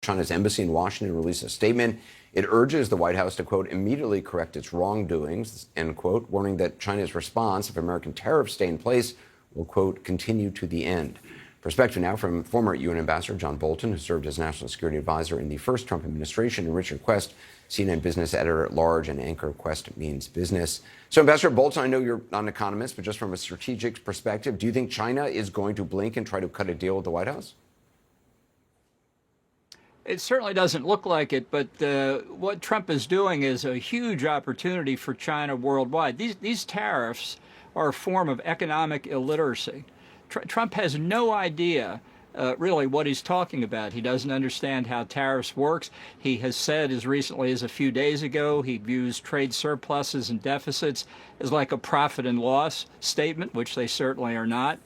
China's embassy in Washington released a statement. It urges the White House to, quote, immediately correct its wrongdoings, end quote, warning that China's response, if American tariffs stay in place, will, quote, continue to the end. Perspective now from former UN Ambassador John Bolton, who served as National Security Advisor in the first Trump administration, and Richard Quest, CNN business editor at large and anchor of Quest Means Business. So, Ambassador Bolton, I know you're not an economist, but just from a strategic perspective, do you think China is going to blink and try to cut a deal with the White House? It certainly doesn't look like it, but what Trump is doing is a huge opportunity for China worldwide. These tariffs are a form of economic illiteracy. Trump has no idea really what he's talking about. He doesn't understand how tariffs works. He has said as recently as a few days ago he views trade surpluses and deficits as like a profit and loss statement, which they certainly are not.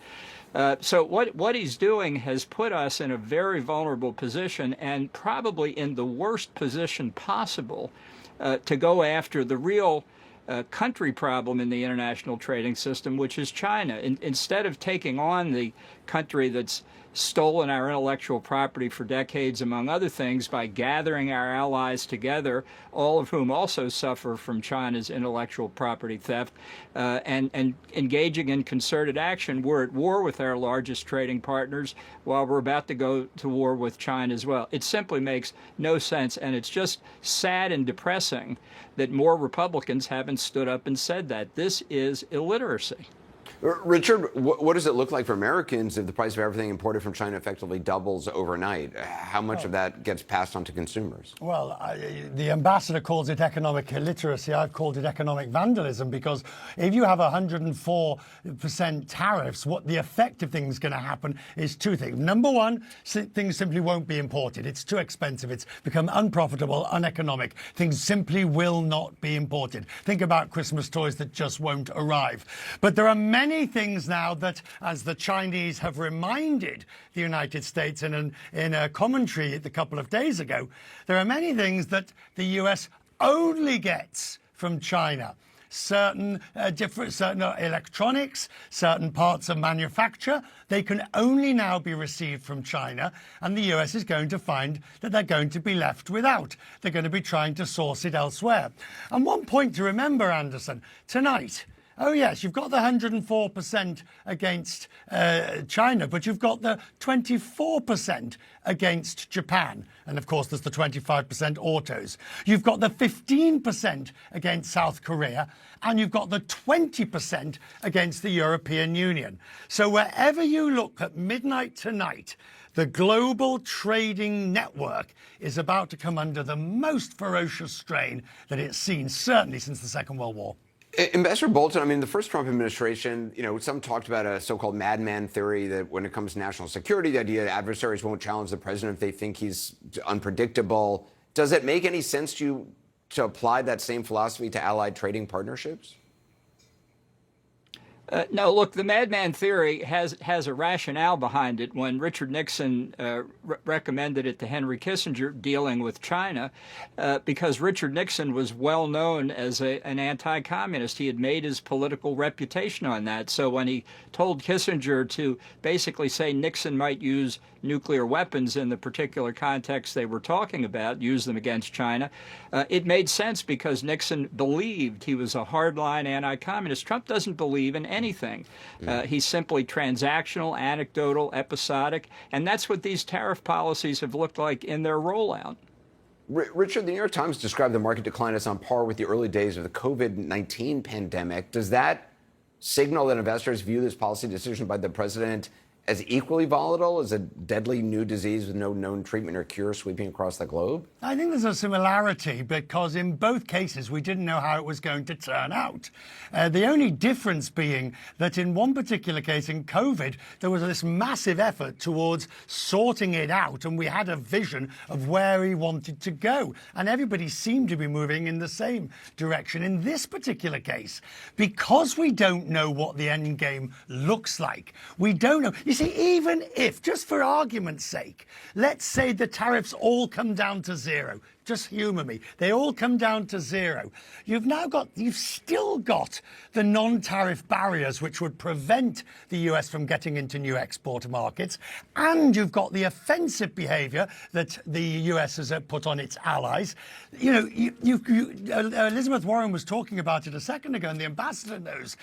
So what he's doing has put us in a very vulnerable position, and probably in the worst position possible to go after the real country problem in the international trading system, which is China. Instead of taking on the country that's stolen our intellectual property for decades, among other things, by gathering our allies together, all of whom also suffer from China's intellectual property theft, and engaging in concerted action, we're at war with our largest trading partners while we're about to go to war with China as well. It simply makes no sense, and it's just sad and depressing that more Republicans haven't stood up and said that. This is illiteracy. Richard, what does it look like for Americans if the price of everything imported from China effectively doubles overnight? How much of that gets passed on to consumers? Well, the ambassador calls it economic illiteracy. I've called it economic vandalism, because if you have 104% tariffs, what the effective thing is going to happen is two things. Number one, things simply won't be imported. It's too expensive. It's become unprofitable, uneconomic. Things simply will not be imported. Think about Christmas toys that just won't arrive. But there are many things now that, as the Chinese have reminded the United States in a commentary a couple of days ago, there are many things that the US only gets from China. Certain electronics, certain parts of manufacture, they can only now be received from China, and the US is going to find that they're going to be left without. They're going to be trying to source it elsewhere. And one point to remember, Anderson, tonight, oh, yes, you've got the 104% against China, but you've got the 24% against Japan. And, of course, there's the 25% autos. You've got the 15% against South Korea, and you've got the 20% against the European Union. So wherever you look at midnight tonight, the global trading network is about to come under the most ferocious strain that it's seen, certainly since the Second World War. Ambassador Bolton, I mean, the first Trump administration, some talked about a so-called madman theory that when it comes to national security, the idea that adversaries won't challenge the president if they think he's unpredictable. Does it make any sense to you to apply that same philosophy to allied trading partnerships? No, look, the madman theory has a rationale behind it. When Richard Nixon recommended it to Henry Kissinger dealing with China, because Richard Nixon was well known as an anti-communist. He had made his political reputation on that. So when he told Kissinger to basically say Nixon might use nuclear weapons in the particular context they were talking about, use them against China, it made sense because Nixon believed he was a hardline anti-communist. Trump doesn't believe in anything. He's simply transactional, anecdotal, episodic, and that's what these tariff policies have looked like in their rollout. Richard, the New York Times described the market decline as on par with the early days of the COVID-19 pandemic. Does that signal that investors view this policy decision by the president as equally volatile as a deadly new disease with no known treatment or cure sweeping across the globe? I think there's a similarity, because in both cases we didn't know how it was going to turn out. The only difference being that in one particular case, in COVID, there was this massive effort towards sorting it out, and we had a vision of where we wanted to go, and everybody seemed to be moving in the same direction. In this particular case, because we don't know what the end game looks like, we don't know. You see, even if, just for argument's sake, let's say the tariffs all come down to zero, just humour me. They all come down to zero. You've still got the non-tariff barriers which would prevent the US from getting into new export markets, and you've got the offensive behaviour that the US has put on its allies. You know, Elizabeth Warren was talking about it a second ago, and the ambassador knows.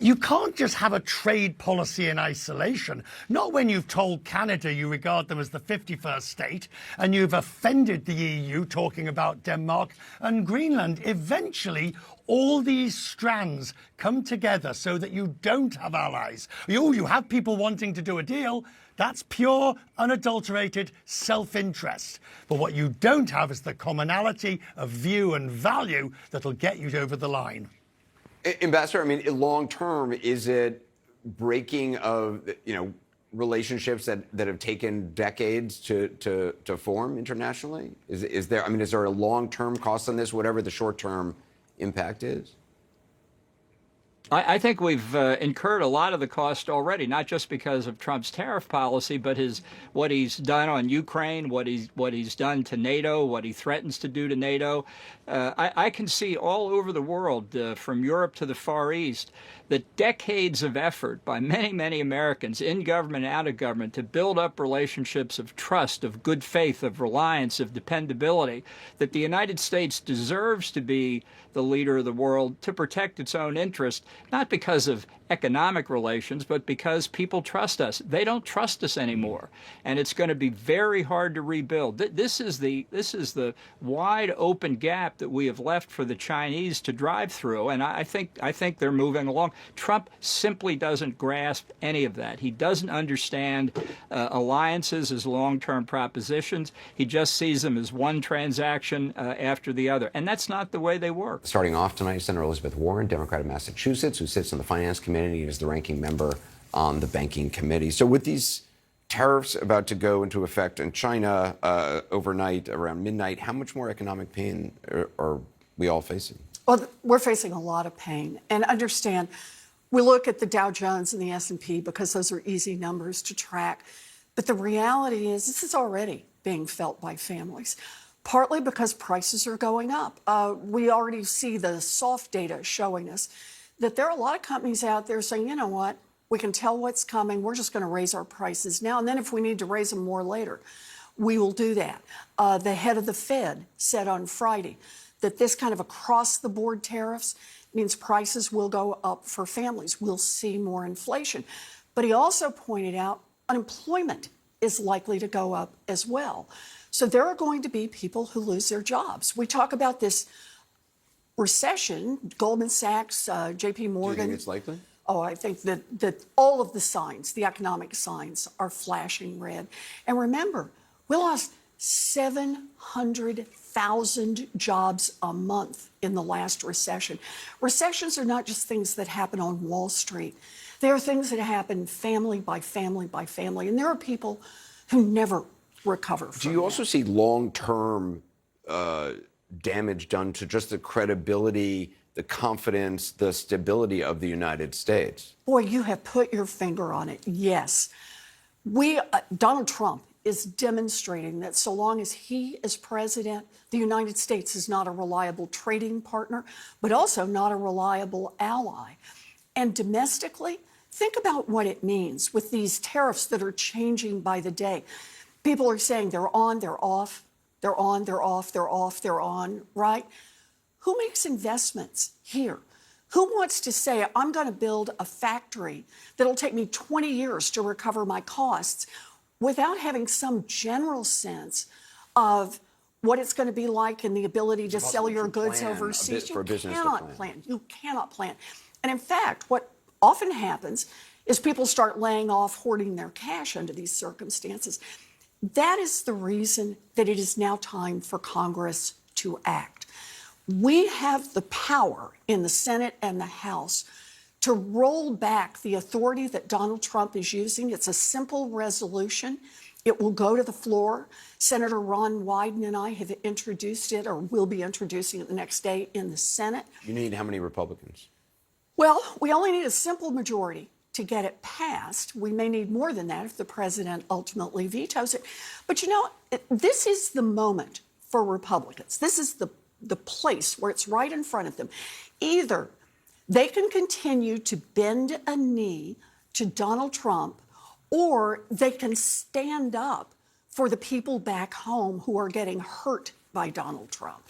You can't just have a trade policy in isolation, not when you've told Canada you regard them as the 51st state, and you've offended the EU talking about Denmark and Greenland. Eventually, all these strands come together so that you don't have allies. You have people wanting to do a deal. That's pure, unadulterated self-interest. But what you don't have is the commonality of view and value that'll get you over the line. Ambassador, I mean, long term, is it breaking of, relationships that have taken decades to form internationally? Is there a long-term cost on this, whatever the short-term impact is? I think we've incurred a lot of the cost already, not just because of Trump's tariff policy, but what he's done on Ukraine, what he's done to NATO, what he threatens to do to NATO. I can see all over the world, from Europe to the Far East, that decades of effort by many, many Americans in government and out of government to build up relationships of trust, of good faith, of reliance, of dependability, that the United States deserves to be the leader of the world to protect its own interest, not because of economic relations, but because people trust us. They don't trust us anymore, and it's going to be very hard to rebuild. This is the wide open gap that we have left for the Chinese to drive through, and I think they're moving along. Trump simply doesn't grasp any of that. He doesn't understand alliances as long-term propositions. He just sees them as one transaction after the other, and that's not the way they work. Starting off tonight, Senator Elizabeth Warren, Democrat of Massachusetts, who sits on the Finance Committee and is the ranking member on the Banking Committee. So with these tariffs about to go into effect in China overnight, around midnight, how much more economic pain are we all facing? Well, we're facing a lot of pain. And understand, we look at the Dow Jones and the S&P because those are easy numbers to track. But the reality is this is already being felt by families, partly because prices are going up. We already see the soft data showing us that there are a lot of companies out there saying, you know what, we can tell what's coming. We're just going to raise our prices now. And then if we need to raise them more later, we will do that. The head of the Fed said on Friday that this kind of across-the-board tariffs means prices will go up for families. We'll see more inflation. But he also pointed out unemployment is likely to go up as well. So there are going to be people who lose their jobs. We talk about this recession, Goldman Sachs, JP Morgan. Do you think it's likely? Oh, I think that all of the signs, the economic signs, are flashing red. And remember, we lost 700,000 jobs a month in the last recession. Recessions are not just things that happen on Wall Street. They are things that happen family by family by family. And there are people who never recover from Do you also see long-term damage done to just the credibility, the confidence, the stability of the United States? Boy, you have put your finger on it. Yes. Donald Trump is demonstrating that so long as he is president, the United States is not a reliable trading partner, but also not a reliable ally. And domestically, think about what it means with these tariffs that are changing by the day. People are saying they're on, they're off, they're on, they're off, they're off, they're on, right? Who makes investments here? Who wants to say, I'm going to build a factory that'll take me 20 years to recover my costs without having some general sense of what it's going to be like and the ability to sell your goods overseas? You cannot plan. You cannot plan. And in fact, what often happens is people start laying off, hoarding their cash under these circumstances. That is the reason that it is now time for Congress to act. We have the power in the Senate and the House to roll back the authority that Donald Trump is using. It's a simple resolution. It will go to the floor. Senator Ron Wyden and I have introduced it, or will be introducing it the next day in the Senate. You need how many Republicans? Well, we only need a simple majority to get it passed. We may need more than that if the president ultimately vetoes it. But you know, this is the moment for Republicans. This is the place where it's right in front of them. Either they can continue to bend a knee to Donald Trump, or they can stand up for the people back home who are getting hurt by Donald Trump.